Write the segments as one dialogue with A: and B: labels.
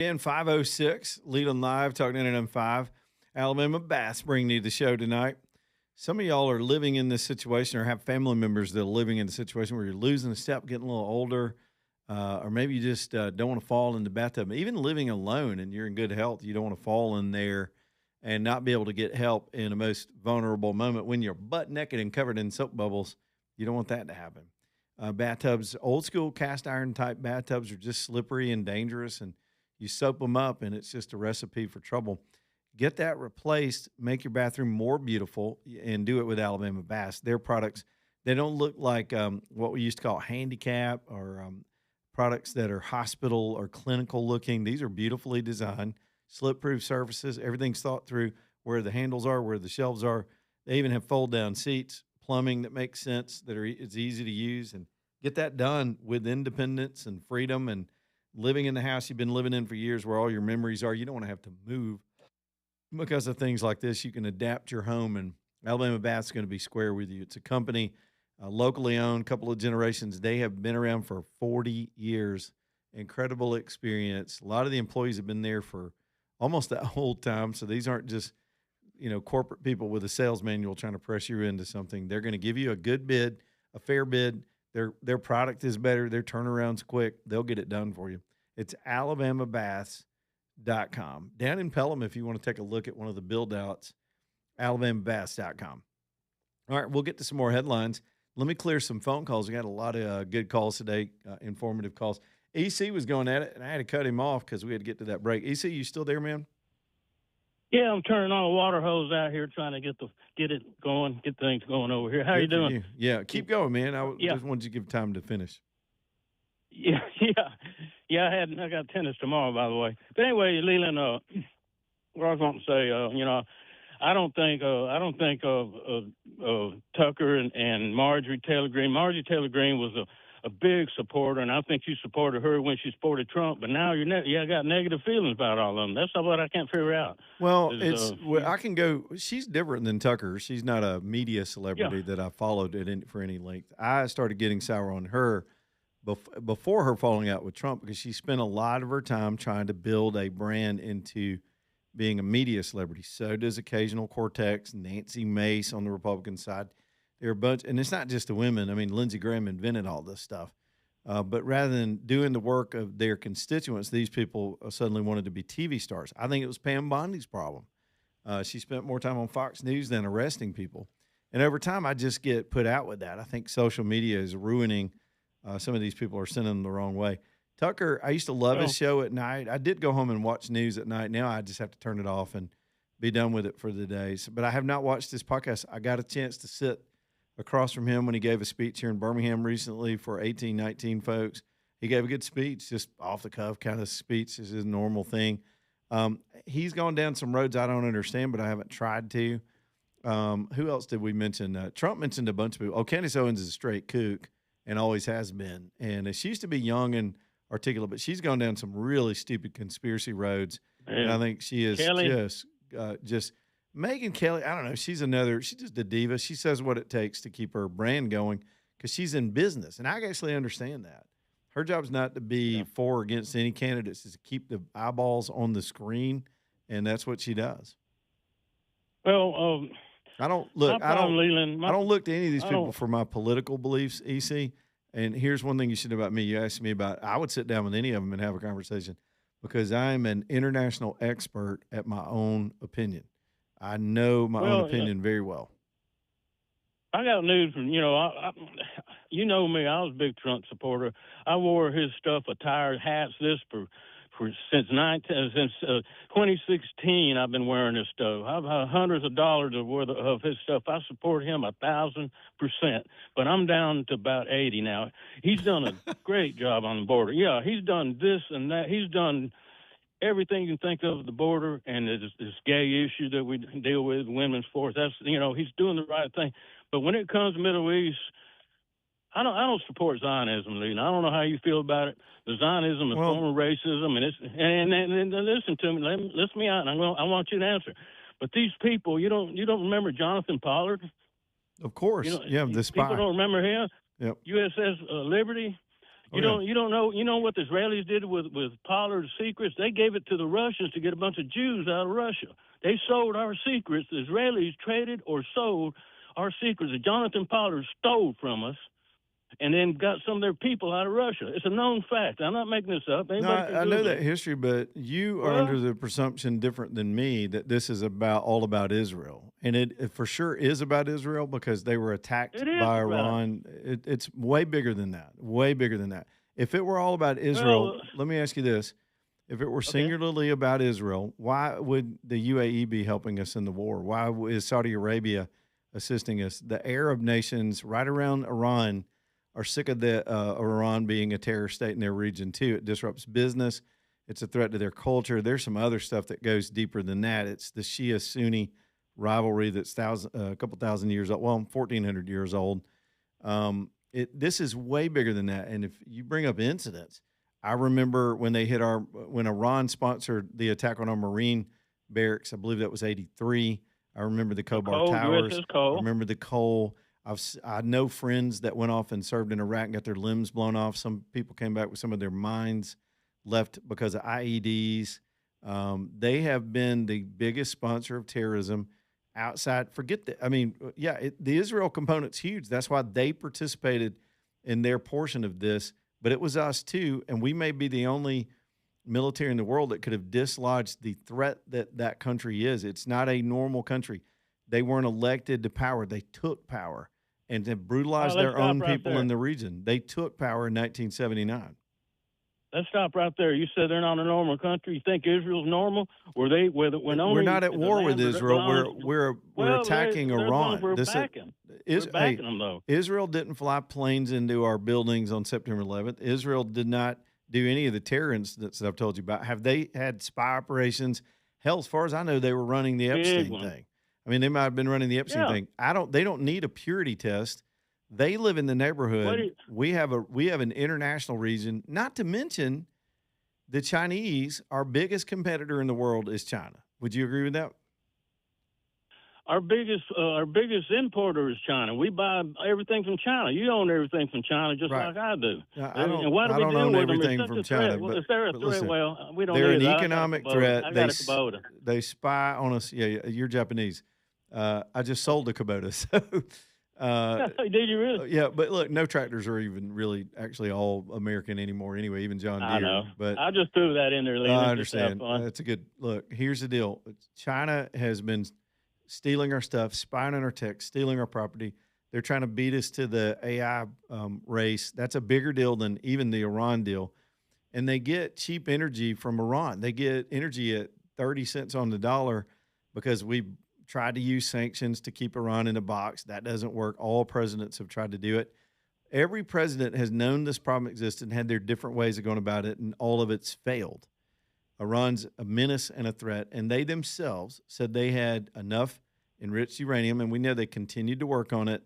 A: In 506, Leland Live, talking NM5. Alabama Bass bringing you the show tonight. Some of y'all are living in this situation or have family members that are living in the situation where you're losing a step, getting a little older, or maybe you just don't want to fall in the bathtub. Even living alone and you're in good health, you don't want to fall in there and not be able to get help in a most vulnerable moment when you're butt naked and covered in soap bubbles. You don't want that to happen. Bathtubs, old school cast iron type bathtubs are just slippery and dangerous, and you soap them up, and it's just a recipe for trouble. Get that replaced, make your bathroom more beautiful, and do it with Alabama Bass. Their products, they don't look like what we used to call handicap or products that are hospital or clinical looking. These are beautifully designed, slip proof surfaces. Everything's thought through where the handles are, where the shelves are. They even have fold down seats, plumbing that makes sense, that are it's easy to use, and get that done with independence and freedom and living in the house you've been living in for years where all your memories are. You don't want to have to move because of things like this. You can adapt your home, and Alabama Bass is going to be square with you. It's a company, locally owned, couple of generations. They have been around for 40 years. Incredible experience. A lot of the employees have been there for almost that whole time. So these aren't just, corporate people with a sales manual trying to press you into something. They're going to give you a good bid, a fair bid. Their product is better. Their turnaround's quick. They'll get it done for you. It's alabamabass.com. Down in Pelham, if you want to take a look at one of the build-outs, alabamabass.com. All right, we'll get to some more headlines. Let me clear some phone calls. We got a lot of good calls today, informative calls. EC was going at it, and I had to cut him off because we had to get to that break. EC, you still there, man?
B: Yeah, I'm turning on a water hose out here, trying to get it going, get things going over here. How
A: Good
B: you doing?
A: you. Yeah, keep going, man. I
B: Yeah.
A: just wanted you to give time to finish.
B: Yeah, yeah. I got tennis tomorrow, by the way. But anyway, Leland, what I was going to say, I don't think Tucker and Marjorie Taylor Greene. Marjorie Taylor Greene was a big supporter, and I think you supported her when she supported Trump. But now I got negative feelings about all of them. That's what I can't figure out.
A: Well, I can go. She's different than Tucker. She's not a media celebrity that I followed for any length. I started getting sour on her before her falling out with Trump because she spent a lot of her time trying to build a brand into being a media celebrity. So does occasional Cortex, Nancy Mace on the Republican side. There are a bunch, and it's not just the women. I mean, Lindsey Graham invented all this stuff. But rather than doing the work of their constituents, these people suddenly wanted to be TV stars. I think it was Pam Bondi's problem. She spent more time on Fox News than arresting people. And over time, I just get put out with that. I think social media is ruining some of these people, are sending them the wrong way. Tucker, I used to love his show at night. I did go home and watch news at night. Now I just have to turn it off and be done with it for the day. But I have not watched this podcast. I got a chance to sit across from him when he gave a speech here in Birmingham recently for 1819 folks. He gave a good speech, just off the cuff kind of speech. This is a normal thing. He's gone down some roads I don't understand, but I haven't tried to. Who else did we mention? Trump mentioned a bunch of people. Oh, Candace Owens is a straight kook and always has been. And she used to be young and articulate, but she's gone down some really stupid conspiracy roads. And I think she is just Megyn Kelly. I don't know. She's just a diva. She says what it takes to keep her brand going because she's in business. And I actually understand that. Her job's not to be for or against any candidates, is to keep the eyeballs on the screen. And that's what she does.
B: Well,
A: I don't look to any of these people
B: don't-
A: for my political beliefs, EC. And here's one thing you should know about me. You asked me about, I would sit down with any of them and have a conversation because I'm an international expert at my own opinion. I know my own opinion very well.
B: I got news from, you know me, I was a big Trump supporter. I wore his stuff, attire, hats, since 2016. I've been wearing this stuff. I've had hundreds of dollars of his stuff. I support him 1,000%, but I'm down to about 80 now. He's done a great job on the border. Yeah, he's done this and that. He's done everything you can think of at the border, and this gay issue that we deal with, women's force. That's he's doing the right thing. But when it comes to Middle East, I don't support Zionism, Lee. I don't know how you feel about it. The Zionism is a form of racism, and listen to me, listen me out. And I want you to answer. But these people, you don't remember Jonathan Pollard?
A: Of course, the spy.
B: People don't remember him.
A: Yep.
B: USS Liberty.
A: Oh, yeah.
B: You don't know. You know what the Israelis did with Pollard's secrets? They gave it to the Russians to get a bunch of Jews out of Russia. They sold our secrets. The Israelis traded or sold our secrets that Jonathan Pollard stole from us, and then got some of their people out of Russia. It's a known fact. I'm not making this up.
A: No,
B: Anybody can
A: I know
B: Google
A: that
B: it.
A: history, but you are
B: Well,
A: under the presumption different than me that this is all about Israel, and it for sure is about Israel because they were attacked
B: it is
A: by
B: about.
A: Iran. It's way bigger than that. Way bigger than that. If it were all about Israel,
B: Well,
A: let me ask you this: if it were
B: okay.
A: singularly about Israel, why would the UAE be helping us in the war? Why is Saudi Arabia assisting us? The Arab nations right around Iran are sick of Iran being a terror state in their region too. It disrupts business. It's a threat to their culture. There's some other stuff that goes deeper than that. It's the Shia-Sunni rivalry that's a couple thousand years old. Well, 1,400 years old. This is way bigger than that. And if you bring up incidents, I remember when when Iran sponsored the attack on our Marine barracks. I believe that was '83. I remember the
B: The
A: Khobar
B: coal,
A: Towers.
B: USS
A: I
B: Cole.
A: remember the coal. I know friends that went off and served in Iraq and got their limbs blown off. Some people came back with some of their minds left because of IEDs. They have been the biggest sponsor of terrorism outside. Forget that. I mean, yeah, the Israel component's huge. That's why they participated in their portion of this. But it was us too, and we may be the only military in the world that could have dislodged the threat that that country is. It's not a normal country. They weren't elected to power. They took power and have
B: All right,
A: brutalized
B: let's
A: their
B: stop
A: own
B: right
A: people
B: there.
A: in the region. They took power in 1979.
B: Let's stop right there. You said they're not a normal country. You think Israel's normal? When
A: We're
B: only
A: not at
B: the
A: war with
B: land
A: Israel.
B: belongs?
A: We're
B: Well,
A: attacking
B: they're the ones
A: Iran.
B: we're
A: This
B: backing.
A: is
B: We're backing them though.
A: Israel didn't fly planes into our buildings on September 11th. Israel did not do any of the terror incidents that I've told you about. Have they had spy operations? Hell, as far as I know, they were running the
B: Big
A: Epstein
B: one.
A: thing. I mean, they might have been running the Epstein
B: Yeah.
A: thing. They don't need a purity test. They live in the
B: What do
A: neighborhood.
B: you,
A: We have an international region, not to mention the Chinese. Our biggest competitor in the world is China. Would you agree with that?
B: our biggest importer is China. We buy everything from China. You own everything from China, just
A: Right.
B: like I do.
A: I don't.
B: And why do
A: I
B: we
A: don't
B: deal
A: own
B: with them? It's
A: everything
B: such
A: from
B: a
A: China,
B: threat. Well,
A: but
B: is there a
A: but
B: threat?
A: listen,
B: Well, we don't
A: they're an
B: need it. I got a
A: economic
B: Kubota.
A: threat.
B: I got a Kubota.
A: They spy on us. Yeah, you're Japanese. I just sold a Kubota, so
B: Did you really?
A: yeah. But look, no tractors are even really actually all American anymore. Anyway, even John
B: I
A: Deere.
B: know.
A: But
B: I just threw that in there, Leland,
A: I
B: just to have
A: understand.
B: fun.
A: That's a good look. Here's the deal: China has been stealing our stuff, spying on our tech, stealing our property. They're trying to beat us to the AI race. That's a bigger deal than even the Iran deal. And they get cheap energy from Iran. They get energy at 30 cents on the dollar because we tried to use sanctions to keep Iran in a box. That doesn't work. All presidents have tried to do it. Every president has known this problem existed and had their different ways of going about it, and all of it's failed. Iran's a menace and a threat, and they themselves said they had enough enriched uranium, and we know they continued to work on it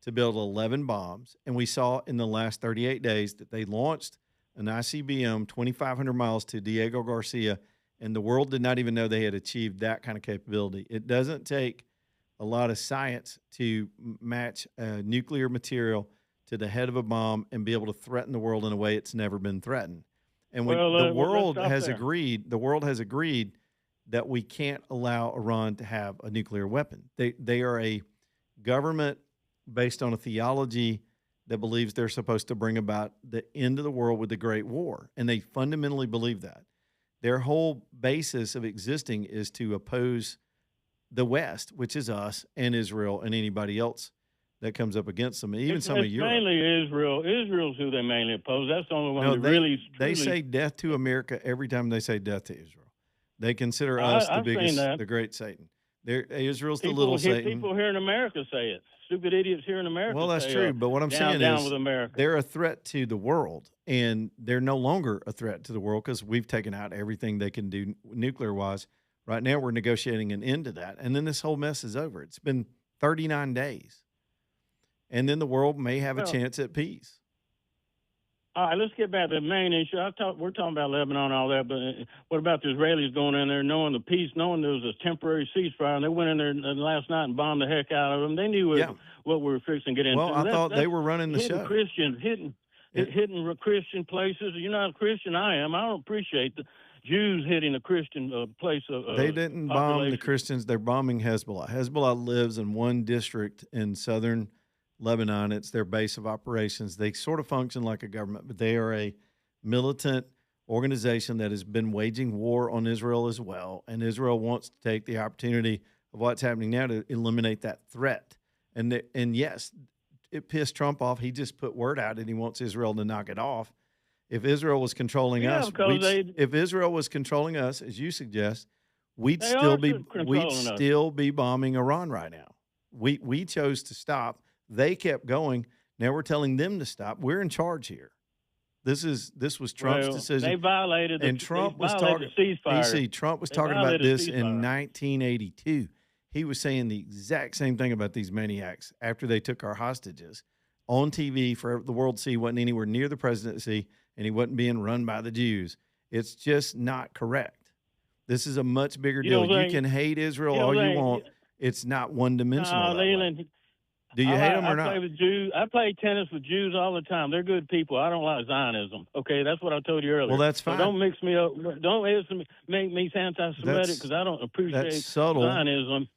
A: to build 11 bombs. And we saw in the last 38 days that they launched an ICBM 2,500 miles to Diego Garcia, and the world did not even know they had achieved that kind of capability. It doesn't take a lot of science to match nuclear material to the head of a bomb and be able to threaten the world in a way it's never been threatened. And when
B: Well,
A: the
B: let's
A: world
B: stop
A: has
B: there.
A: agreed, the world has agreed that we can't allow Iran to have a nuclear weapon. They are a government based on a theology that believes they're supposed to bring about the end of the world with the Great War, and they fundamentally believe that. Their whole basis of existing is to oppose the West, which is us and Israel and anybody else that comes up against them, even some of
B: It's
A: Europe.
B: mainly Israel. Israel's who they mainly oppose. That's the only one
A: No,
B: that really,
A: they
B: truly.
A: say death to America every time they say death to Israel. They consider
B: I-
A: us the
B: I've seen
A: biggest,
B: that.
A: the great Satan. Israel's the little
B: People,
A: Satan.
B: people here in America say it. Stupid idiots here in America.
A: Well, that's
B: say,
A: true. But what I'm saying
B: down
A: is
B: with America.
A: they're a threat to the world, and they're no longer a threat to the world because we've taken out everything they can do nuclear wise. Right now, we're negotiating an end to that, and then this whole mess is over. It's been 39 days, and then the world may have a
B: Well,
A: chance at peace.
B: All right, let's get back to the main issue. We're talking about Lebanon and all that, but what about the Israelis going in there, knowing the peace, knowing there was a temporary ceasefire, and they went in there last night and bombed the heck out of them. They knew
A: Yeah.
B: what we were fixing to get into.
A: Well, I thought they were running the
B: hitting
A: show.
B: Christians, hitting hitting Christian places. You're not a Christian. I am. I don't appreciate the Jews hitting a Christian place of
A: They didn't bomb the Christians. They're bombing Hezbollah. Hezbollah lives in one district in southern Lebanon. It's their base of operations. They sort of function like a government, but they are a militant organization that has been waging war on Israel as well. And Israel wants to take the opportunity of what's happening now to eliminate that threat. And yes, it pissed Trump off. He just put word out and he wants Israel to knock it off. If Israel was controlling us, if Israel was controlling us, as you suggest, we'd still be bombing Iran right now. We chose to stop. They kept going. Now we're telling them to stop. We're in charge here. This was Trump's decision.
B: They violated
A: and Trump was talking. Trump was talking about this in 1982. He was saying the exact same thing about these maniacs after they took our hostages on TV for the world to see. Wasn't anywhere near the presidency, and he wasn't being run by the Jews. It's just not correct. This is a much bigger deal. You can hate Israel all you want. It's not one-dimensional. Do you hate them or not?
B: I play tennis with Jews all the time. They're good people. I don't like Zionism. Okay, that's what I told you earlier.
A: Well, that's fine.
B: So don't mix me up. Don't make me anti-Semitic because I don't appreciate Zionism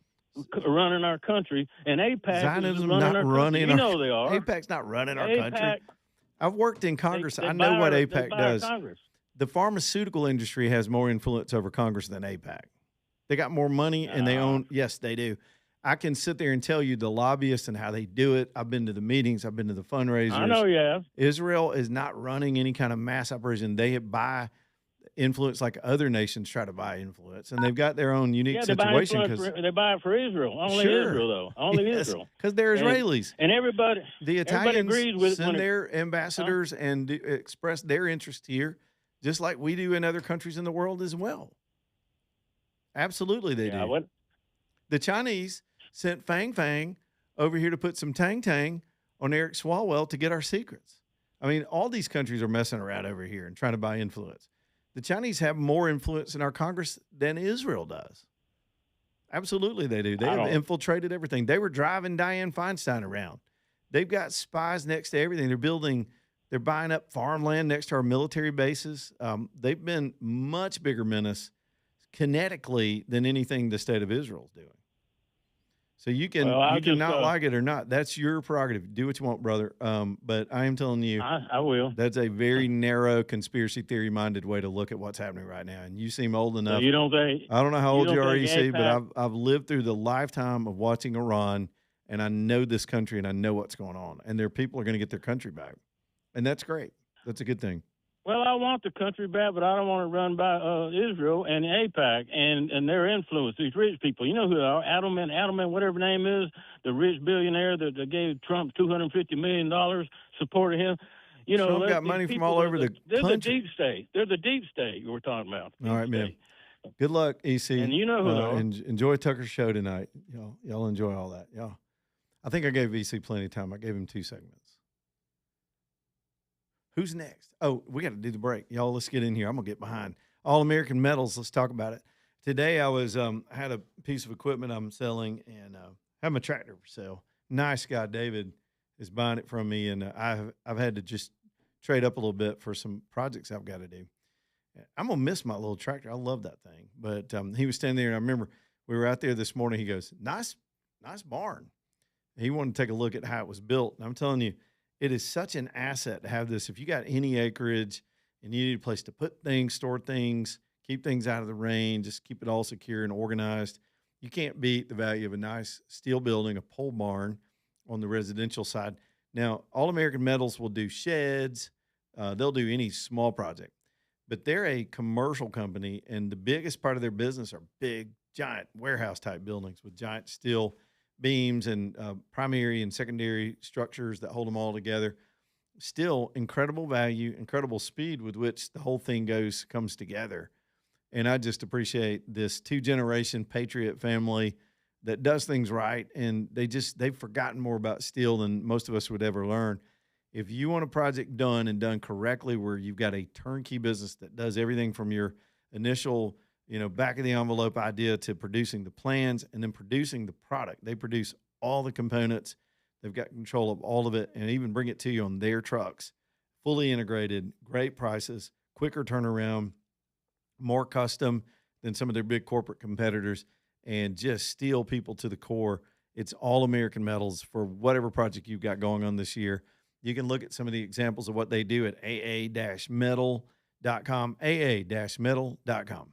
B: running our country. And AIPAC
A: Zionism
B: is
A: not running our
B: country. They are.
A: AIPAC's not running our country. I've worked in Congress. I know what AIPAC does. The pharmaceutical industry has more influence over Congress than AIPAC. They got more money and they own. Yes, they do. I can sit there and tell you the lobbyists and how they do it. I've been to the meetings. I've been to the fundraisers.
B: I know you have.
A: Israel is not running any kind of mass operation. They buy influence like other nations try to buy influence, and they've got their own unique situation.
B: They buy it for Israel. Only Israel, though. Only Israel.
A: Because they're Israelis.
B: And everybody.
A: The Italians
B: agrees with
A: send their ambassadors and express their interest here, just like we do in other countries in the world as well. Absolutely, they do. The Chinese sent Fang Fang over here to put some Tang Tang on Eric Swalwell to get our secrets. I mean, all these countries are messing around over here and trying to buy influence. The Chinese have more influence in our Congress than Israel does. Absolutely, they do. They have infiltrated everything. They were driving Dianne Feinstein around. They've got spies next to everything. They're buying up farmland next to our military bases. They've been much bigger menace kinetically than anything the state of Israel is doing. So you can not like it or not. That's your prerogative. Do what you want, brother. But I am telling you,
B: I will.
A: That's a very narrow, conspiracy theory minded way to look at what's happening right now. And you seem old enough.
B: So you don't think?
A: I don't know how old you are, EC, but I've lived through the lifetime of watching Iran, and I know this country, and I know what's going on. And their people are going to get their country back, and that's great. That's a good thing.
B: Well, I want the country back, but I don't want it run by Israel and AIPAC and their influence. These rich people, you know who they are? Adelman, whatever name is, the rich billionaire that gave Trump $250 million, supported him. You know,
A: Trump got money from all over the country.
B: They're the deep state. They're the deep state we're talking about.
A: All right, man. Good luck, EC.
B: And you know who they are.
A: Enjoy Tucker's show tonight. Y'all enjoy all that. Y'all. I think I gave EC plenty of time. I gave him 2 segments. Who's next? Oh, we got to do the break. Y'all, let's get in here. I'm going to get behind. All-American Metals, let's talk about it. Today I was had a piece of equipment I'm selling and have my tractor for sale. Nice guy, David, is buying it from me, and I've had to just trade up a little bit for some projects I've got to do. I'm going to miss my little tractor. I love that thing. But he was standing there, and I remember we were out there this morning. He goes, nice barn. He wanted to take a look at how it was built, and I'm telling you, it is such an asset to have this. If you got any acreage and you need a place to put things, store things, keep things out of the rain, just keep it all secure and organized, you can't beat the value of a nice steel building, a pole barn on the residential side. Now, All-American Metals will do sheds. They'll do any small project. But they're a commercial company, and the biggest part of their business are big, giant warehouse-type buildings with giant steel beams and primary and secondary structures that hold them all together. Still incredible value, incredible speed with which the whole thing comes together. And I just appreciate this 2-generation patriot family that does things right. And they've forgotten more about steel than most of us would ever learn. If you want a project done and done correctly, where you've got a turnkey business that does everything from your initial back of the envelope idea to producing the plans and then producing the product. They produce all the components. They've got control of all of it and even bring it to you on their trucks. fully integrated, great prices, quicker turnaround, more custom than some of their big corporate competitors, and just steel people to the core. It's all American metals for whatever project you've got going on this year. You can look at some of the examples of what they do at aa-metal.com, aa-metal.com.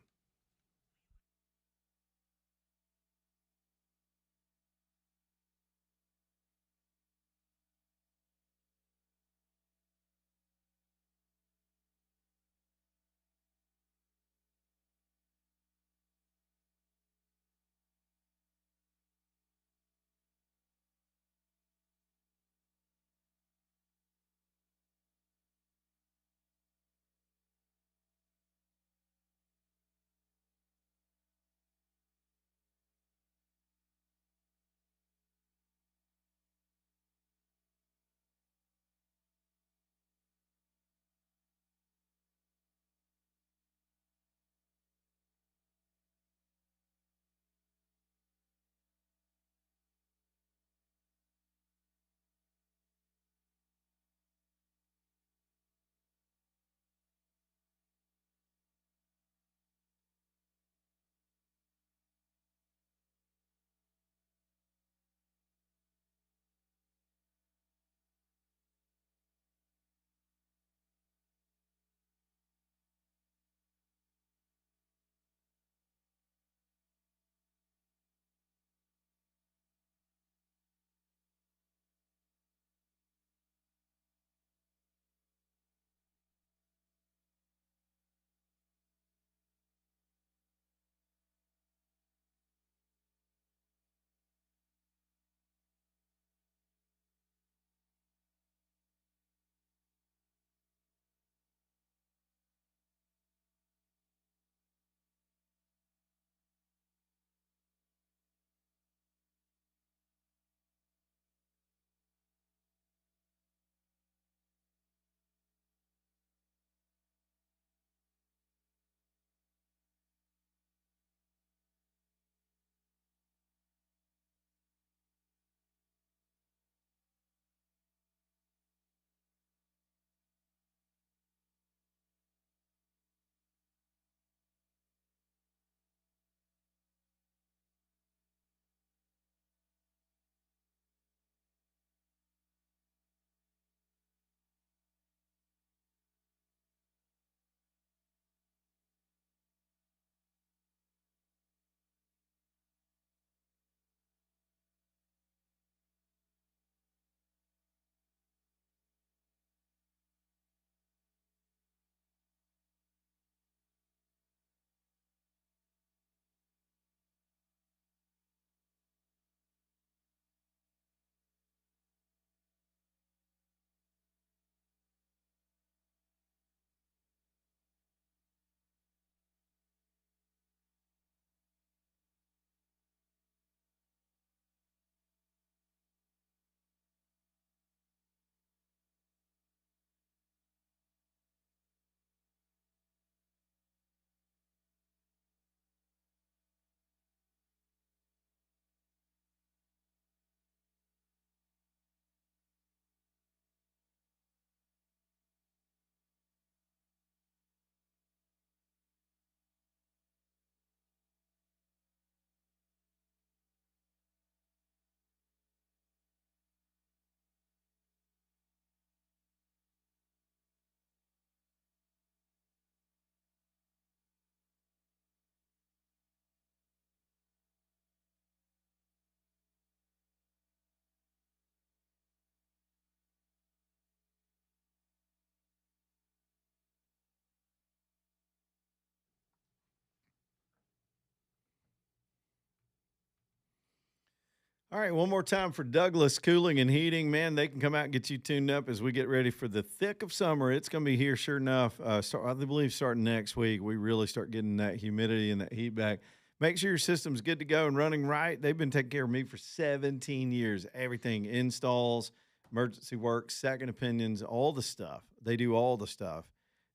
A: All right, one more time for Douglas Cooling and Heating. Man, they can come out and get you tuned up as we get ready for the thick of summer. It's going to be here, sure enough. I believe starting next week, we really start getting that humidity and that heat back. Make sure your system's good to go and running right. They've been taking care of me for 17 years. Everything, installs, emergency work, second opinions, all the stuff. They do all the stuff,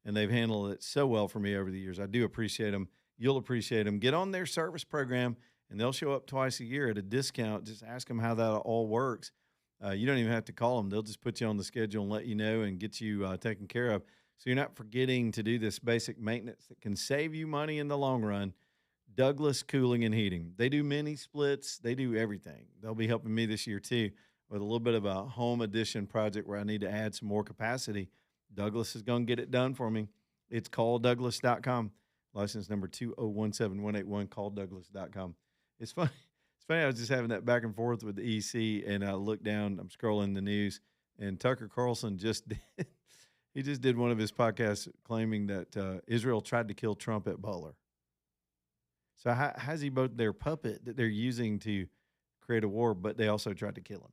A: and they've handled it so well for me over the years. I do appreciate them. You'll appreciate them. Get on their service program, and they'll show up twice a year at a discount. Just ask them how that all works. You don't even have to call them; they'll just put you on the schedule and let you know and get you taken care of. So you're not forgetting to do this basic maintenance that can save you money in the long run. Douglas Cooling and Heating. They do mini splits. They do everything. They'll be helping me this year too with a little bit of a home addition project where I need to add some more capacity. Douglas is going to get it done for me. It's calldouglas.com. License number 2017181, calldouglas.com. It's funny. It's funny. I was just having that back and forth with the EC, and I look down. I'm scrolling the news, and Tucker Carlson just did. He just did one of his podcasts claiming that Israel tried to kill Trump at Butler. So how's he both their puppet that they're using to create a war, but they also tried to kill him?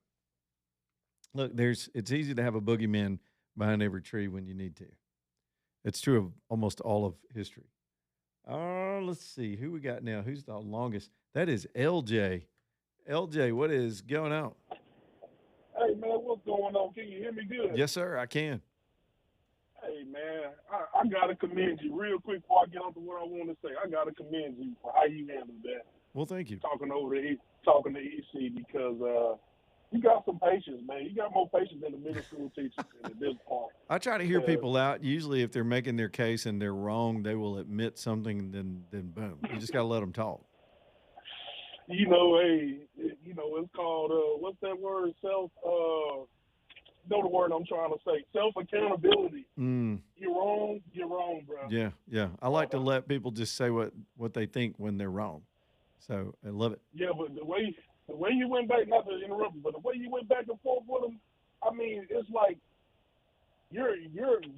A: Look, it's easy to have a boogeyman behind every tree when you need to. It's true of almost all of history. Let's see who we got now. Who's the longest? That is LJ. LJ, what is going on?
C: Hey man, what's going on? Can you hear me good?
A: Yes, sir, I can.
C: Hey man, I gotta commend you real quick before I get on to what I want to say. I gotta commend you for how you handled that.
A: Well, thank you.
C: Talking to EC because you got some patience, man. You got more patience than the middle school teachers at this point.
A: I try to hear people out. Usually, if they're making their case and they're wrong, they will admit something, and then boom, you just gotta let them talk.
C: You know, it's called what's that word? Know the word I'm trying to say. Self-accountability. You're wrong, bro.
A: Yeah. I like to let people just say what they think when they're wrong. So I love it.
C: Yeah, but the way you went back, not to interrupt you, but the way you went back and forth with him, I mean, it's like you're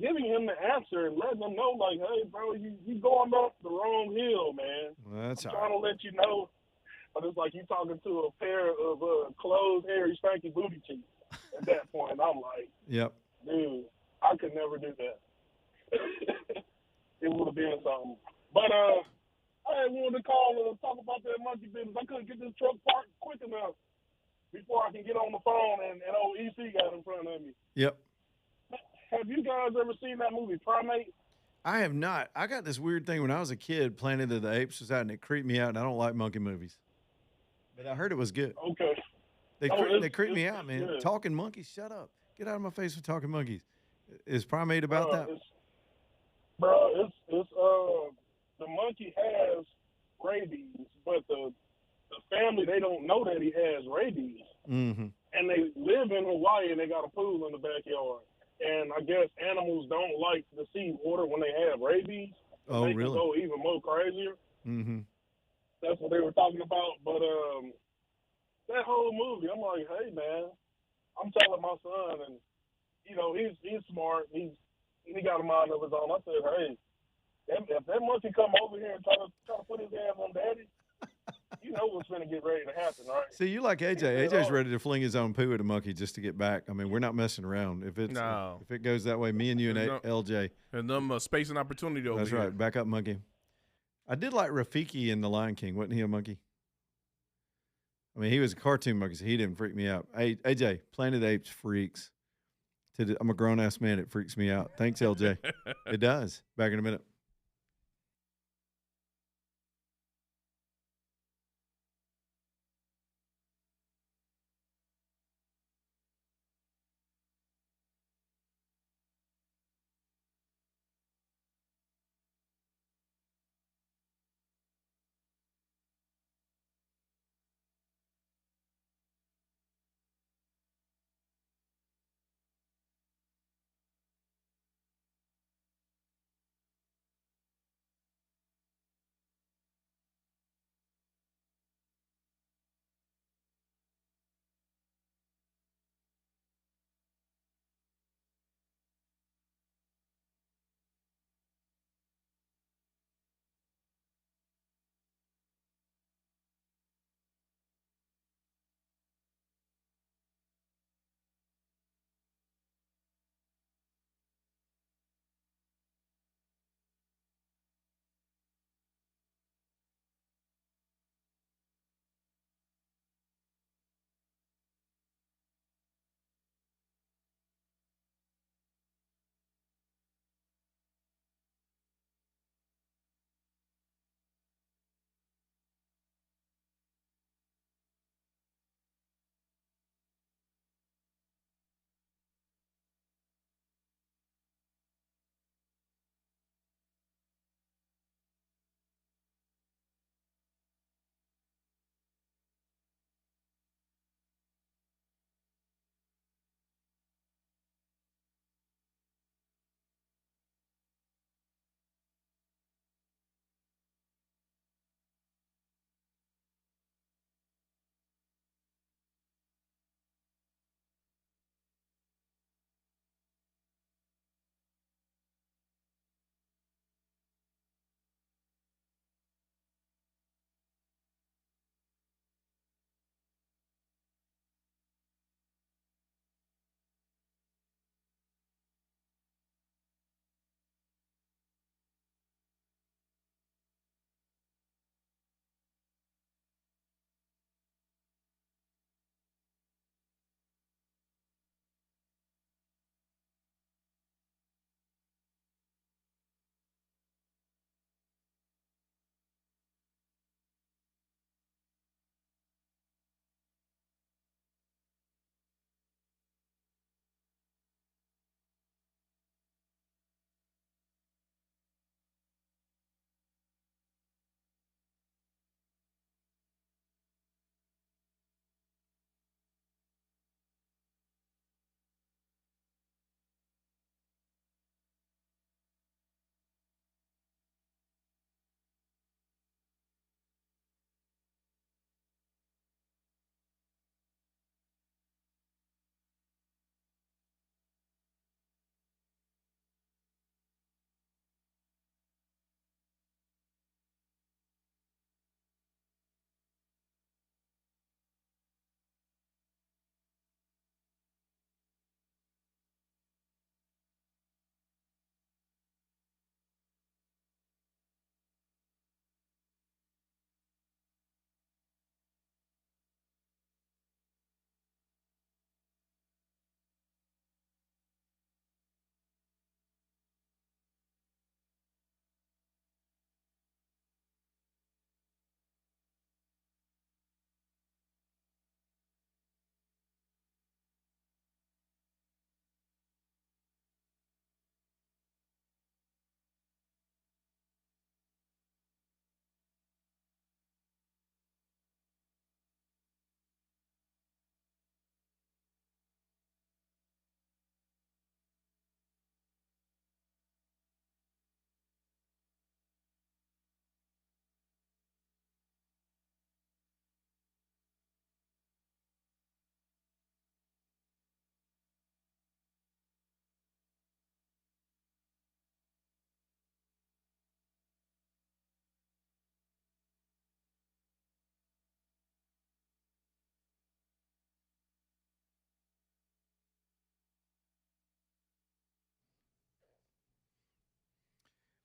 C: giving him the answer and letting him know, like, hey, bro, you going up the wrong hill, man.
A: Well, that's
C: I'm
A: all
C: trying to let you know, but it's like you talking to a pair of closed, hairy, spanky booty cheeks. At that point, I'm like,
A: yep,
C: dude, I could never do that. It would have been something. But I wanted to call and talk about that monkey business. I couldn't get this truck parked quick enough before I can get on the phone and old EC got in front of me.
A: Yep.
C: Have you guys ever seen that movie Primate?
A: I have not. I got this weird thing when I was a kid. Planet of the Apes was out, and it creeped me out. And I don't like monkey movies, but I heard it was good.
C: Okay.
A: They creep me out, man.
C: Good.
A: Talking monkeys, shut up. Get out of my face with talking monkeys. Is Primate about that?
C: It's the monkey has rabies, but the family, they don't know that he has rabies.
A: Mm-hmm.
C: And they live in Hawaii, and they got a pool in the backyard. And I guess animals don't like the seawater when they have rabies.
A: Oh,
C: they
A: really?
C: Can go even more crazier.
A: Mm-hmm.
C: That's what they were talking about. But that whole movie, I'm like, hey, man, I'm telling my son, and, you know, he's smart. He got a mind of his own. I said, hey, if that monkey come over here and try to put his hands on Daddy, you know what's going to get ready to happen, right?
A: See, you like AJ. AJ's ready to fling his own poo at a monkey just to get back. I mean, we're not messing around. If it goes that way, me and you and LJ.
D: And them space and opportunity over
A: That's
D: here.
A: right. Back up, monkey. I did like Rafiki in The Lion King. Wasn't he a monkey? I mean, he was a cartoon monkey, so he didn't freak me out. Hey, AJ, Planet of the Apes freaks. I'm a grown-ass man. It freaks me out. Thanks, LJ. It does. Back in a minute.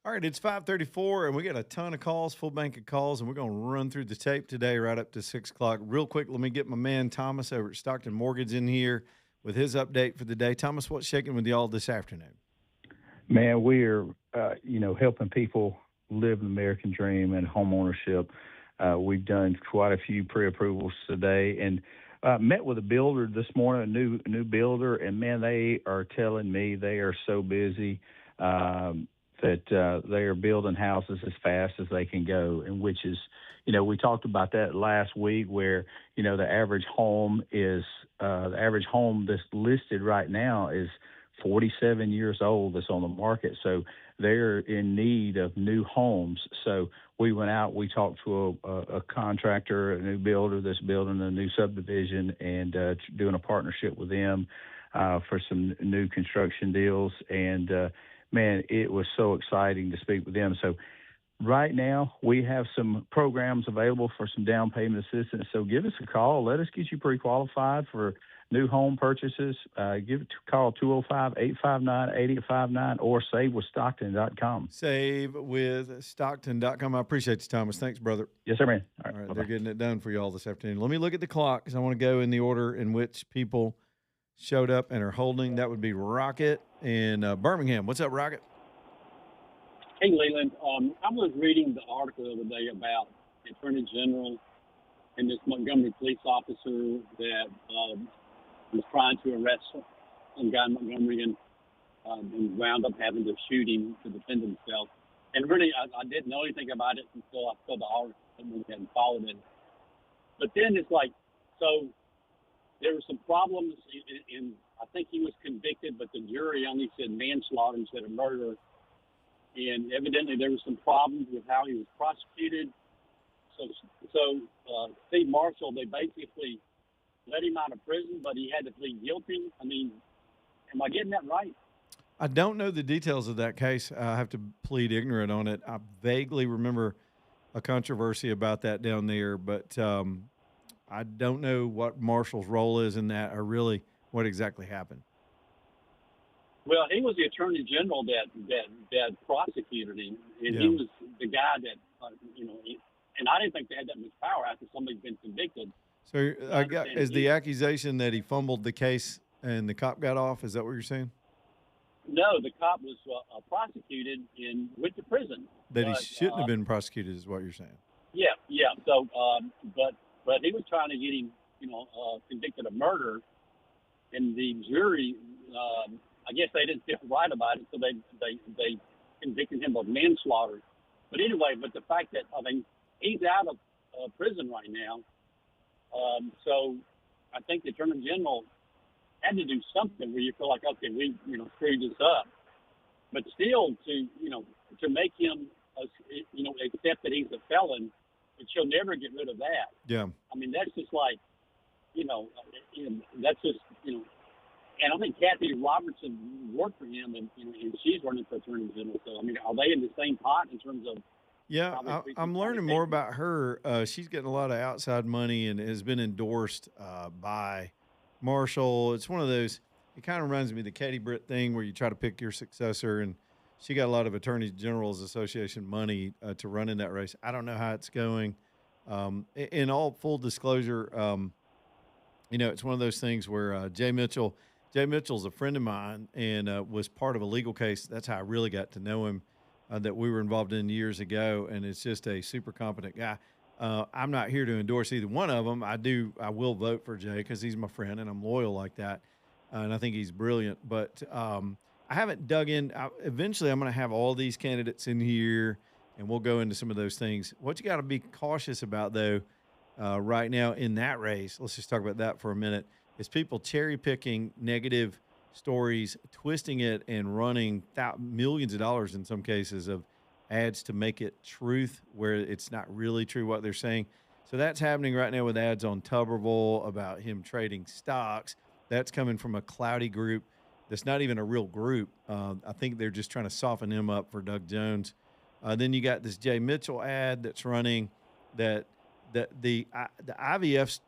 A: All right, it's 5:34, and we got a ton of calls, full bank of calls, and we're going to run through the tape today right up to 6 o'clock. Real quick, let me get my man Thomas over at Stockton Mortgage in here with his update for the day. Thomas, what's shaking with y'all this afternoon?
E: Man, we are, helping people live the American dream and homeownership. We've done quite a few pre-approvals today, and met with a builder this morning, a new builder, and man, they are telling me they are so busy that they are building houses as fast as they can go, and which is, we talked about that last week, where the average home that's listed right now is 47 years old that's on the market. So they're in need of new homes. So we went out, we talked to a contractor, a new builder that's building a new subdivision, and doing a partnership with them for some new construction deals. And man, it was so exciting to speak with them. So right now we have some programs available for some down payment assistance. So give us a call. Let us get you pre-qualified for new home purchases. Call 205-859-8859 or savewithstockton.com.
A: Savewithstockton.com. I appreciate you, Thomas. Thanks, brother.
E: Yes, sir, man.
A: All right, they're getting it done for you all this afternoon. Let me look at the clock because I want to go in the order in which people showed up and are holding. That would be Rocket in Birmingham. What's up, Rocket?
F: Hey, Leland. I was reading the article the other day about the Attorney General and this Montgomery police officer that was trying to arrest some guy in Montgomery and wound up having to shoot him to defend himself. And really, I didn't know anything about it until I saw the article and hadn't followed it. But then it's like, so there were some problems in I think he was convicted, but the jury only said manslaughter instead of murder. And evidently there was some problems with how he was prosecuted. So Steve Marshall, they basically let him out of prison, but he had to plead guilty. I mean, am I getting that right?
A: I don't know the details of that case. I have to plead ignorant on it. I vaguely remember a controversy about that down there, but I don't know what Marshall's role is in that or really what exactly happened.
F: Well, he was the attorney general that prosecuted him, and he was the guy that, and I didn't think they had that much power after somebody's been convicted.
A: So is the accusation that he fumbled the case and the cop got off? Is that what you're saying?
F: No, the cop was prosecuted and went to prison.
A: That he shouldn't have been prosecuted is what you're saying.
F: Yeah. So, but he was trying to get him, convicted of murder, and the jury, I guess they didn't feel right about it, so they convicted him of manslaughter. But anyway, the fact that he's out of prison right now, so I think the Attorney General had to do something where you feel like, okay, we screwed this up, but still to make him accept that he's a felon, but she'll never get rid of that.
A: Yeah,
F: I mean that's just like that's just and I think Kathy Robertson worked for him, and she's running for Attorney General. So I mean, are they in the same pot in terms of?
A: Yeah, I'm learning more about her. She's getting a lot of outside money and has been endorsed by Marshall. It's one of those, it kind of reminds me of the Katie Britt thing where you try to pick your successor, and she got a lot of Attorney General's Association money to run in that race. I don't know how it's going. In all full disclosure, it's one of those things where Jay Mitchell's a friend of mine and was part of a legal case. That's how I really got to know him. That we were involved in years ago, and it's just a super competent guy. I'm not here to endorse either one of them. I will vote for Jay because he's my friend, and I'm loyal like that, and I think he's brilliant. But I haven't dug in. Eventually, I'm going to have all these candidates in here, and we'll go into some of those things. What you got to be cautious about, though, right now in that race, let's just talk about that for a minute, is people cherry-picking negative stories, twisting it and running millions of dollars in some cases of ads to make it truth where it's not really true what they're saying. So that's happening right now with ads on Tuberville about him trading stocks. That's coming from a cloudy group that's not even a real group. I think they're just trying to soften him up for Doug Jones. Then you got this Jay Mitchell ad that's running that the IVF's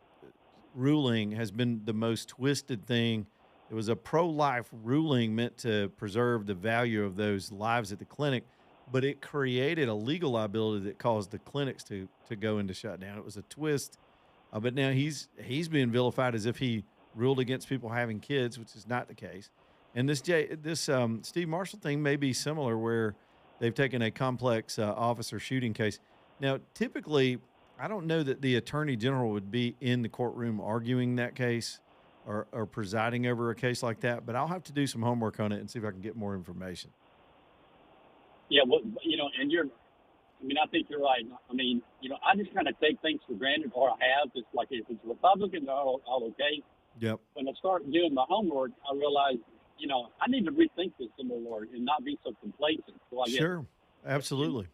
A: ruling has been the most twisted thing. It was a pro-life ruling meant to preserve the value of those lives at the clinic, but it created a legal liability that caused the clinics to go into shutdown. It was a twist, but now he's being vilified as if he ruled against people having kids, which is not the case. And this Steve Marshall thing may be similar, where they've taken a complex officer shooting case. Now, typically, I don't know that the attorney general would be in the courtroom arguing that case or presiding over a case like that, but I'll have to do some homework on it and see if I can get more information.
F: Yeah, well, and I think you're right. I mean, I just kind of take things for granted, or I have. It's like if it's Republican, they're all okay.
A: Yep.
F: When I start doing my homework, I realize, I need to rethink this some more and not be so complacent. So
A: Sure, absolutely.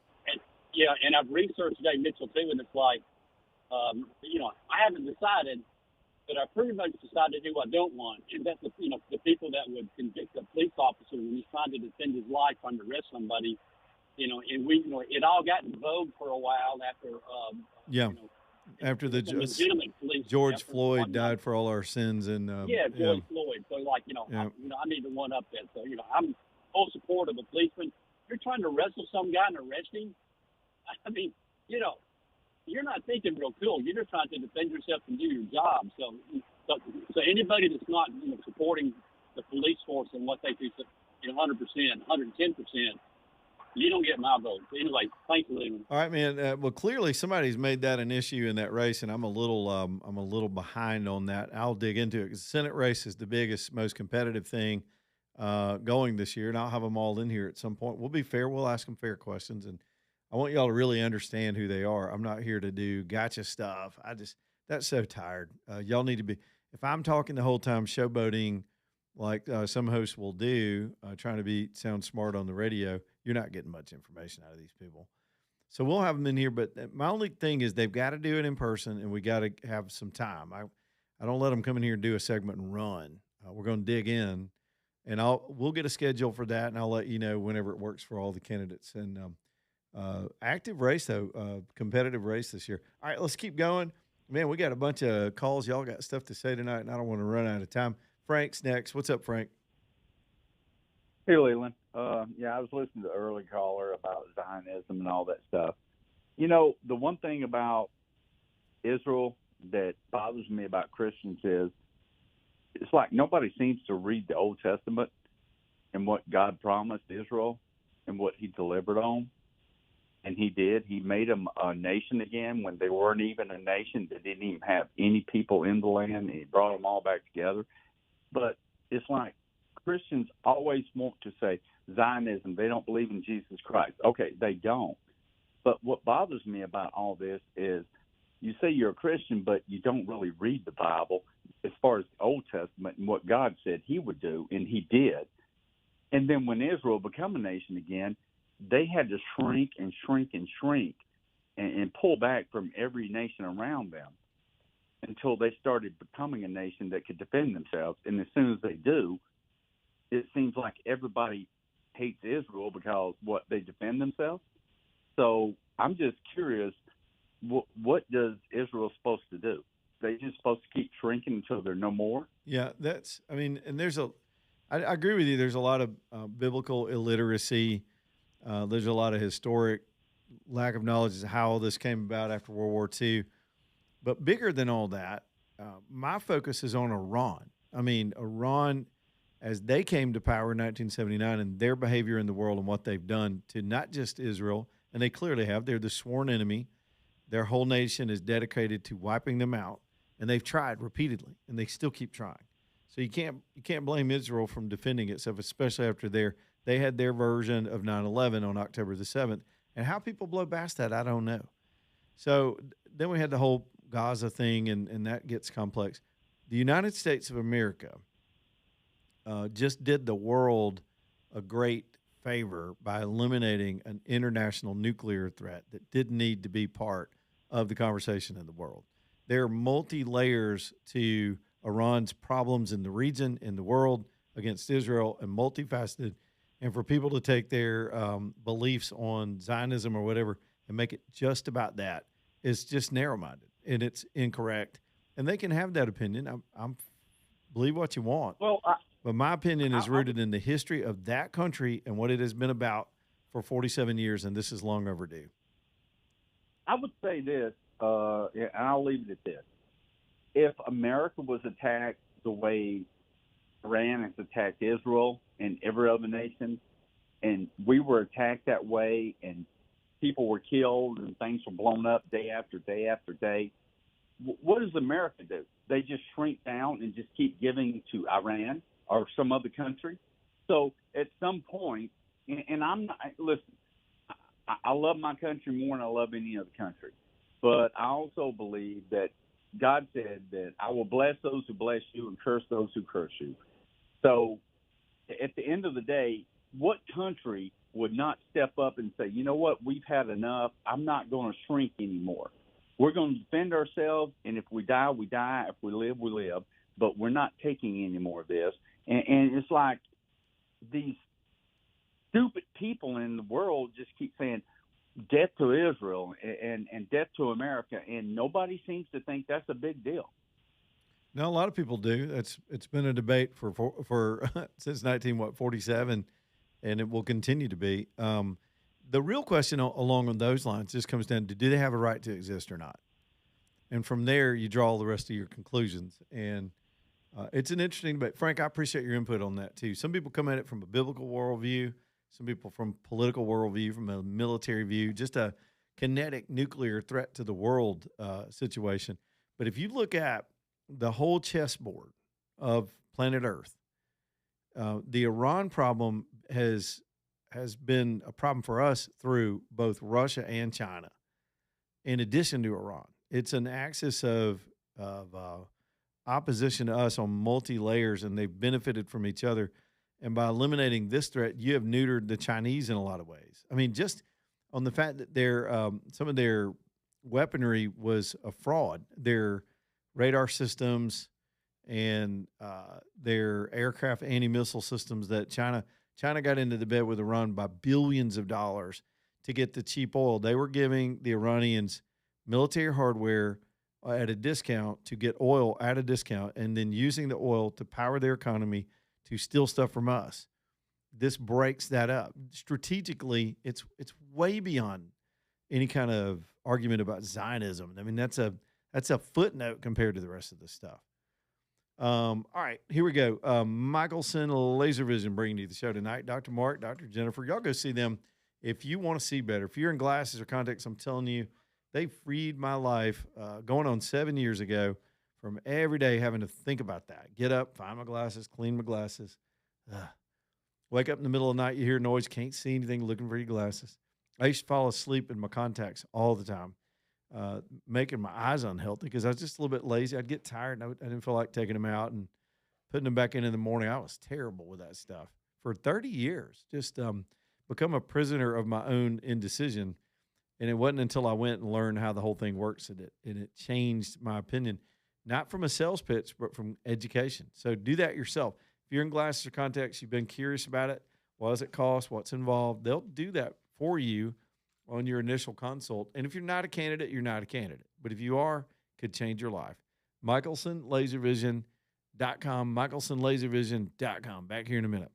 F: And I've researched Jay Mitchell too, and it's like, I haven't decided, but I pretty much decided who I don't want, and that's the people that would convict a police officer when he's trying to defend his life, trying to arrest somebody, and we, it all got in vogue for a while after,
A: after the
F: police,
A: George Floyd died for all our sins, and
F: George Floyd. So I need to one up that. So I'm full support of a policeman. You're trying to wrestle some guy and arrest him. I mean, you're not thinking real cool. You're just trying to defend yourself and do your job. So anybody that's not supporting the police force and what they do, 100%, 110%. You don't get my vote. Anyway, thanks, Lynn.
A: All right, man. Well, clearly somebody's made that an issue in that race, and I'm a little behind on that. I'll dig into it because the Senate race is the biggest, most competitive thing going this year, and I'll have them all in here at some point. We'll be fair. We'll ask them fair questions, and I want y'all to really understand who they are. I'm not here to do gotcha stuff. That's so tired. Y'all need to be. If I'm talking the whole time showboating, like some hosts will do, trying to sound smart on the radio, you're not getting much information out of these people. So we'll have them in here, but my only thing is they've got to do it in person, and we got to have some time. I don't let them come in here and do a segment and run. We're going to dig in, and we'll get a schedule for that, and I'll let you know whenever it works for all the candidates. And active race, though, competitive race this year. All right, let's keep going. Man, we got a bunch of calls. Y'all got stuff to say tonight, and I don't want to run out of time. Frank's next. What's up, Frank?
G: Hey, Leland. I was listening to the early caller about Zionism and all that stuff. The one thing about Israel that bothers me about Christians is it's like nobody seems to read the Old Testament and what God promised Israel and what he delivered on. And he did. He made them a nation again when they weren't even a nation. They didn't even have any people in the land. And he brought them all back together. But it's like Christians always want to say Zionism, they don't believe in Jesus Christ. Okay, they don't. But what bothers me about all this is you say you're a Christian, but you don't really read the Bible as far as the Old Testament and what God said he would do, and he did. And then when Israel became a nation again, they had to shrink and shrink and shrink and pull back from every nation around them until they started becoming a nation that could defend themselves. And as soon as they do, it seems like everybody hates Israel because they defend themselves. So I'm just curious, what does Israel supposed to do? They just supposed to keep shrinking until they're no more?
A: Yeah, and I agree with you. There's a lot of biblical illiteracy. There's a lot of historic lack of knowledge of how all this came about after World War II. But bigger than all that, my focus is on Iran. I mean, Iran, as they came to power in 1979 and their behavior in the world and what they've done to not just Israel, and they clearly have, they're the sworn enemy. Their whole nation is dedicated to wiping them out, and they've tried repeatedly, and they still keep trying. So you can't blame Israel from defending itself, especially after they had their version of 9/11 on October the 7th. And how people blow past that, I don't know. So then we had the whole Gaza thing, and that gets complex. The United States of America just did the world a great favor by eliminating an international nuclear threat that didn't need to be part of the conversation in the world. There are multi-layers to Iran's problems in the region, in the world, against Israel, and multifaceted. And for people to take their beliefs on Zionism or whatever and make it just about that is just narrow-minded, and it's incorrect. And they can have that opinion. I'm believe what you want.
G: Well,
A: but my opinion is rooted in the history of that country and what it has been about for 47 years, and this is long overdue?
G: I would say this, and I'll leave it at this. If America was attacked the way Iran has attacked Israel and every other nation, and we were attacked that way, and people were killed and things were blown up day after day after day, what does America do? They just shrink down and just keep giving to Iran or some other country. So at some point, and I'm not, listen, I love my country more than I love any other country, but I also believe that God said that I will bless those who bless you and curse those who curse you. So at the end of the day, what country would not step up and say, you know what, we've had enough. I'm not going to shrink anymore. We're going to defend ourselves, and if we die, we die. If we live, we live. But we're not taking any more of this. And it's like these stupid people in the world just keep saying death to Israel and death to America, and nobody seems to think that's a big deal.
A: No, a lot of people do. It's been a debate for since 1947, and it will continue to be. The real question along those lines just comes down to, do they have a right to exist or not? And from there, you draw the rest of your conclusions. And it's an interesting debate. Frank, I appreciate your input on that too. Some people come at it from a biblical worldview, some people from political worldview, from a military view, just a kinetic nuclear threat to the world situation. But if you look at the whole chessboard of planet Earth, the Iran problem has been a problem for us through both Russia and China. In addition to Iran, it's an axis of opposition to us on multi layers, and they've benefited from each other. And by eliminating this threat, you have neutered the Chinese in a lot of ways. I mean, just on the fact that their some of their weaponry was a fraud, their radar systems and their aircraft anti-missile systems that China got into the bed with Iran by billions of dollars to get the cheap oil. They were giving the Iranians military hardware at a discount to get oil at a discount, and then using the oil to power their economy to steal stuff from us. This breaks that up. Strategically, it's way beyond any kind of argument about Zionism. I mean, that's a footnote compared to the rest of this stuff. All right, here we go. Michelson Laser Vision bringing you the show tonight. Dr. Mark, Dr. Jennifer, y'all go see them if you want to see better. If you're in glasses or contacts, I'm telling you, they freed my life going on 7 years ago from every day having to think about that. Get up, find my glasses, clean my glasses. Wake up in the middle of the night, you hear noise, can't see anything, looking for your glasses. I used to fall asleep in my contacts all the time, making my eyes unhealthy because I was just a little bit lazy. I'd get tired, and I didn't feel like taking them out and putting them back in the morning. I was terrible with that stuff for 30 years, just become a prisoner of my own indecision. And it wasn't until I went and learned how the whole thing works and it changed my opinion, not from a sales pitch, but from education. So do that yourself. If you're in glasses or contacts, you've been curious about it, what does it cost, what's involved, they'll do that for you on your initial consult. And if you're not a candidate, you're not a candidate. But if you are, could change your life. MichelsonLaserVision.com, MichelsonLaserVision.com. Back here in a minute.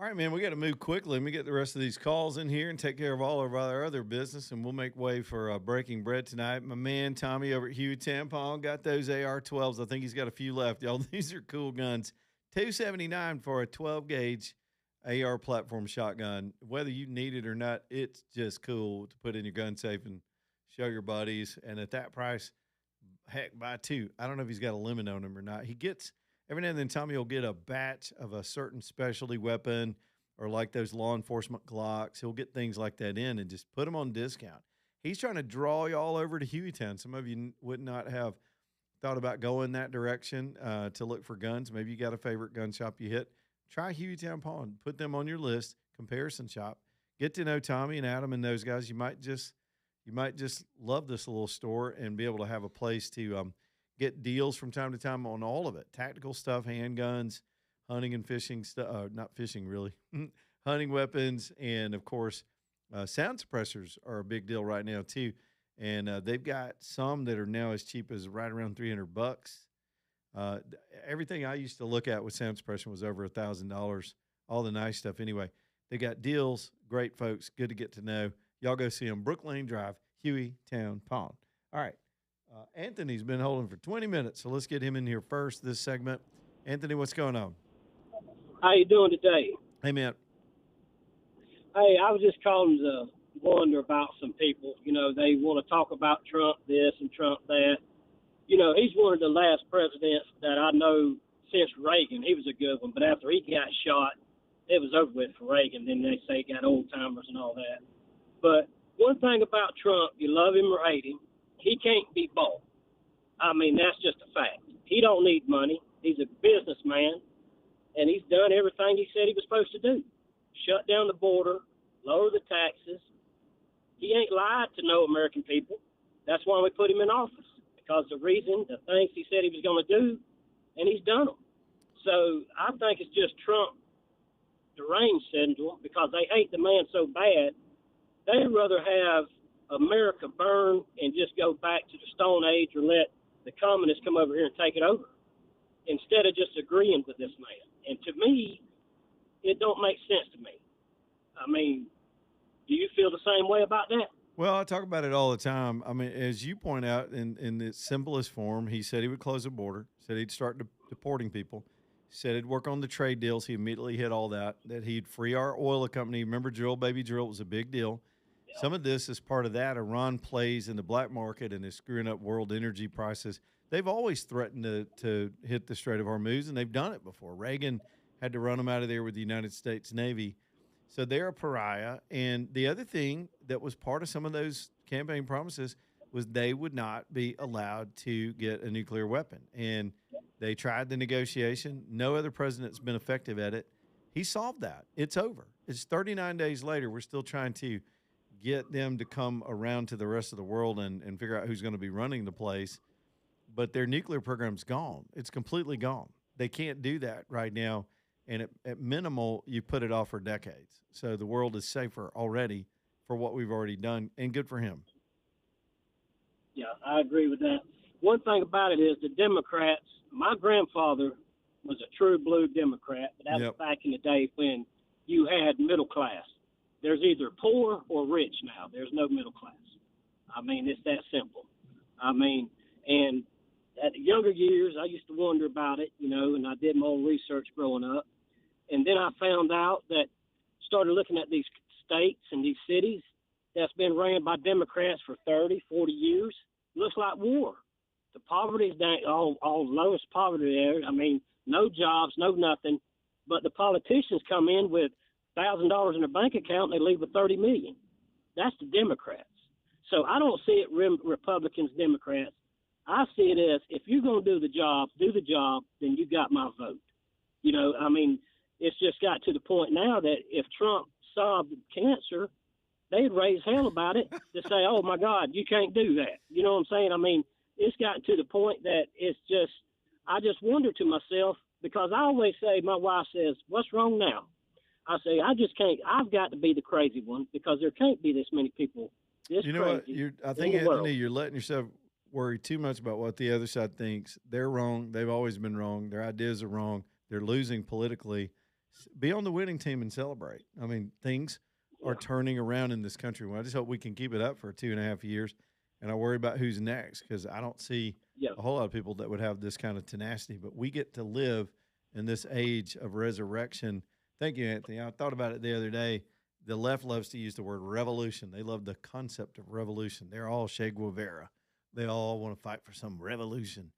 A: All right, man, we got to move quickly. Let me get the rest of these calls in here and take care of all of our other business, and we'll make way for breaking bread tonight. My man Tommy over at Huey Tampon got those AR-12s. I think he's got a few left, y'all. These are cool guns. $279 for a 12-gauge AR platform shotgun. Whether you need it or not, it's just cool to put in your gun safe and show your buddies. And at that price, heck, buy two. I don't know if he's got a limit on him or not. He gets every now and then Tommy will get a batch of a certain specialty weapon or like those law enforcement Glocks. He'll get things like that in and just put them on discount. He's trying to draw y'all over to Hueytown. Some of you would not have thought about going that direction to look for guns. Maybe you got a favorite gun shop you hit. Try Hueytown Pawn. Put them on your list. Comparison shop. Get to know Tommy and Adam and those guys. You might just love this little store and be able to have a place to get deals from time to time on all of it. Tactical stuff, handguns, hunting and fishing stuff. Not fishing, really. Hunting weapons. And, of course, sound suppressors are a big deal right now, too. And they've got some that are now as cheap as right around $300. Everything I used to look at with sound suppression was over $1,000. All the nice stuff. Anyway, they got deals. Great folks. Good to get to know. Y'all go see them. Brook Lane Drive, Hueytown Pawn. All right. Anthony's been holding for 20 minutes, so let's get him in here first this segment. Anthony, what's going on?
H: How you doing today?
A: Hey, man.
H: Hey, I was just calling to wonder about some people. You know, they want to talk about Trump this and Trump that. You know, he's one of the last presidents that I know since Reagan. He was a good one, but after he got shot, it was over with for Reagan. Then they say he got old-timers and all that. But one thing about Trump, you love him or hate him, he can't be bought. I mean, that's just a fact. He don't need money. He's a businessman, and he's done everything he said he was supposed to do. Shut down the border, lower the taxes. He ain't lied to no American people. That's why we put him in office, because the things he said he was going to do, and he's done them. So I think it's just Trump deranged syndrome, because they hate the man so bad, they'd rather have America burn and just go back to the Stone Age or let the communists come over here and take it over instead of just agreeing with this man. And to me, it don't make sense to me. I mean, do you feel the same way about that?
A: Well, I talk about it all the time. I mean, as you point out, in its simplest form, he said he would close the border, said he'd start deporting people, said he'd work on the trade deals. He immediately hit all that he'd free our oil company. Remember Drill, Baby Drill? It was a big deal. Yeah. Some of this is part of that. Iran plays in the black market and is screwing up world energy prices. They've always threatened to hit the Strait of Hormuz, and they've done it before. Reagan had to run them out of there with the United States Navy. So they're a pariah. And the other thing that was part of some of those campaign promises was they would not be allowed to get a nuclear weapon. And they tried the negotiation. No other president's been effective at it. He solved that. It's over. It's 39 days later. We're still trying to get them to come around to the rest of the world and figure out who's going to be running the place. But their nuclear program's gone. It's completely gone. They can't do that right now. And at minimal, you put it off for decades. So the world is safer already for what we've already done, and good for him.
H: Yeah, I agree with that. One thing about it is the Democrats, my grandfather was a true blue Democrat, but that was back in the day when you had middle class. There's either poor or rich now. There's no middle class. I mean, it's that simple. I mean, and at the younger years, I used to wonder about it, you know, and I did my own research growing up. And then I found out that, started looking at these states and these cities that's been ran by Democrats for 30, 40 years. Looks like war. The poverty is down, all lowest poverty there. I mean, no jobs, no nothing. But the politicians come in with $1,000 in their bank account and they leave with $30 million. That's the Democrats. So I don't see it Republicans, Democrats. I see it as, if you're going to do the job, then you got my vote. You know, I mean, it's just got to the point now that if Trump solved cancer, they'd raise hell about it to say, oh, my God, you can't do that. You know what I'm saying? I mean, it's gotten to the point that it's just, I just wonder to myself, because I always say, my wife says, what's wrong now? I say, I just can't, I've got to be the crazy one, because there can't be this many people this
A: you know
H: crazy.
A: What? I think, Anthony, you're letting yourself worry too much about what the other side thinks. They're wrong. They've always been wrong. Their ideas are wrong. They're losing politically. be on the winning team and celebrate. I mean, things are turning around in this country. Well, I just hope we can keep it up for 2.5 years. And I worry about who's next because I don't see a whole lot of people that would have this kind of tenacity. But we get to live in this age of resurrection. Thank you, Anthony. I thought about it the other day. The left loves to use the word revolution. They love the concept of revolution. They're all Che Guevara. They all want to fight for some revolution.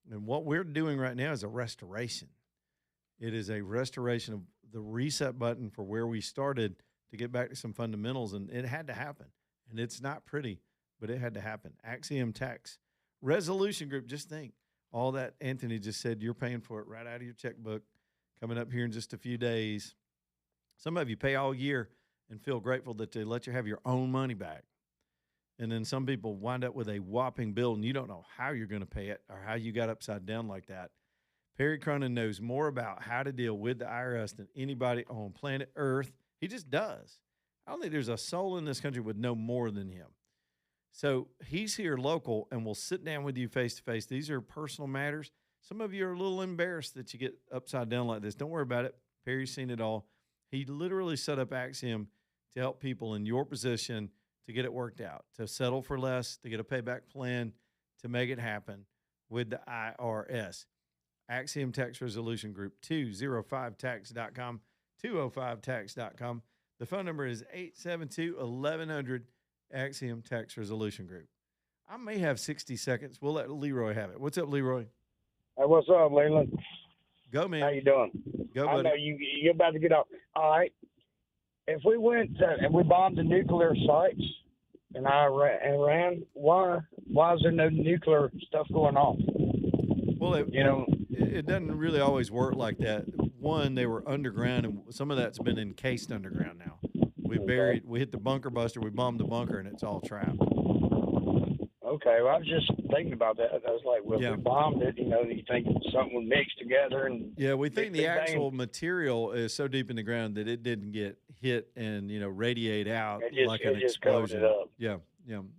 A: And what we're doing right now is a restoration. It is a restoration of the reset button for where we started to get back to some fundamentals, and it had to happen. And it's not pretty, but it had to happen. Axiom Tax Resolution Group, just think, all that Anthony just said, you're paying for it right out of your checkbook coming up here in just a few days. Some of you pay all year and feel grateful that they let you have your own money back. And then some people wind up with a whopping bill, and you don't know how you're going to pay it or how you got upside down like that. Perry Cronin knows more about how to deal with the IRS than anybody on planet Earth. He just does. I don't think there's a soul in this country would know more than him. So he's here local and will sit down with you face to face. These are personal matters. Some of you are a little embarrassed that you get upside down like this. Don't worry about it. Perry's seen it all. He literally set up Axiom to help people in your position to get it worked out, to settle for less, to get a payback plan, to make it happen with the IRS. Axiom Tax Resolution Group, 205tax.com. 205tax.com. The phone number is 872-1100, Axiom Tax Resolution Group. I may have 60 seconds. We'll let Leroy have it. What's up, Leroy?
I: Hey, what's up, Leland?
A: Go, man.
I: How you doing?
A: Go, buddy.
I: I know you're about to get off. All right. If we went and we bombed the nuclear sites in Iran, why is there no nuclear stuff going on?
A: Well, it doesn't really always work like that. One, they were underground, and some of that's been encased underground now. We hit the bunker buster, we bombed the bunker, and it's all trapped.
I: Okay, well, I was just thinking about that. I was like, well, if we bombed it, you think something would mix together. And
A: yeah, we think the actual material is so deep in the ground that it didn't get hit and, radiate out like an explosion.
I: Covered it up.
A: Yeah.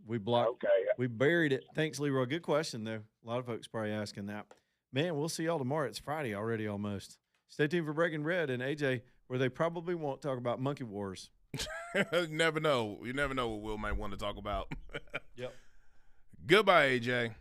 A: We blocked.
I: Okay.
A: We buried it. Thanks, Leroy. Good question, though. A lot of folks probably asking that. Man, we'll see y'all tomorrow. It's Friday already almost. Stay tuned for Breaking Red and AJ, where they probably won't talk about monkey wars.
D: You never know. You never know what Will might want to talk about.
A: Yep.
D: Goodbye, AJ.